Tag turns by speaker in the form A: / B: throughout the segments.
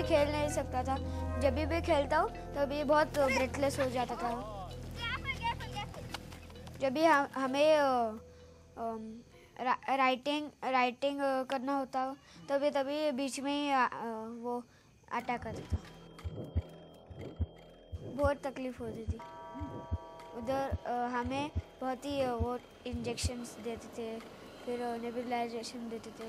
A: खेल नहीं सकता था। जब भी खेलता हूँ तभी बहुत ब्रेथलेस हो जाता था। जब भी हमें राइटिंग करना होता तभी बीच में ही वो अटैक करता था। बहुत तकलीफ होती थी। उधर हमें बहुत ही वो इंजेक्शंस देते थे, फिर नेबुलाइजेशन देते थे।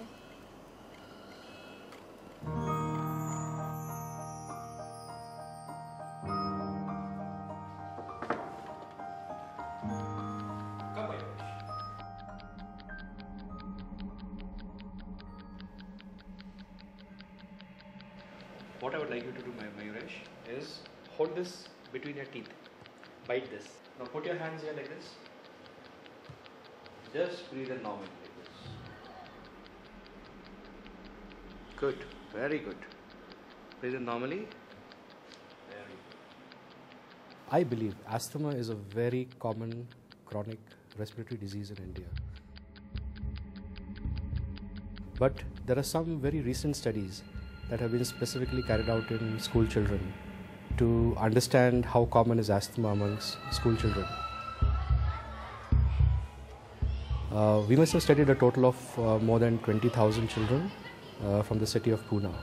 B: What I would like you to do, Mayuresh, is hold this between your teeth. Bite this. Now put your hands here like this. Just breathe in normally like this. Good. Very good. Breathe in normally. Very good. I believe asthma is a very common chronic respiratory disease in India. But there are some very recent studies that have been specifically carried out in school children to understand how common is asthma amongst school children. We must have studied a total of more than 20,000 children from the city of Pune.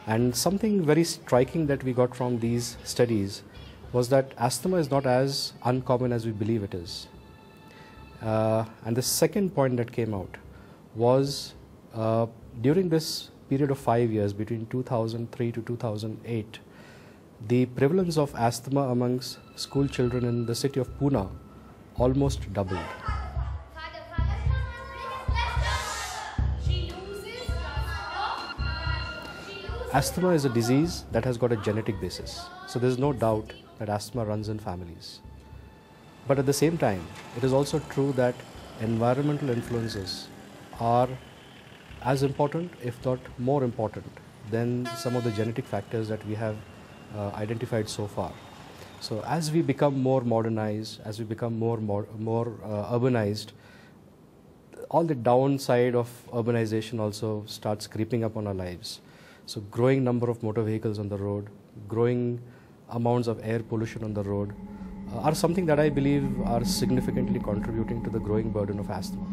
B: And something very striking that we got from these studies was that asthma is not as uncommon as we believe it is. And the second point that came out was during this period of 5 years, between 2003 to 2008, the prevalence of asthma amongst school children in the city of Pune almost doubled. Asthma is a disease that has got a genetic basis, so there is no doubt that asthma runs in families. But at the same time, it is also true that environmental influences are as important, if not more important, than some of the genetic factors that we have identified so far. So as we become more modernized, as we become more urbanized, all the downside of urbanization also starts creeping up on our lives. So growing number of motor vehicles on the road, growing amounts of air pollution on the road are something that I believe are significantly contributing to the growing burden of asthma.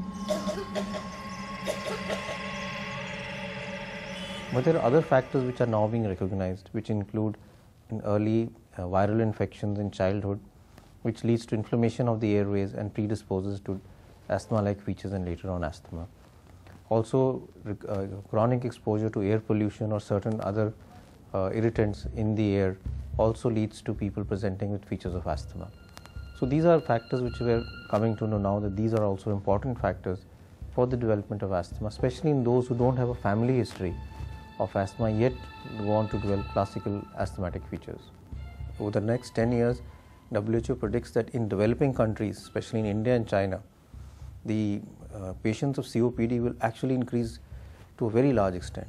C: But there are other factors which are now being recognized, which include in early viral infections in childhood, which leads to inflammation of the airways and predisposes to asthma-like features and later on asthma. Also, chronic exposure to air pollution or certain other irritants in the air also leads to people presenting with features of asthma. So these are factors which we are coming to know now, that these are also important factors for the development of asthma, especially in those who don't have a family history of asthma yet want to develop classical asthmatic features. Over the next 10 years, WHO predicts that in developing countries, especially in India and China, the patients of COPD will actually increase to a very large extent.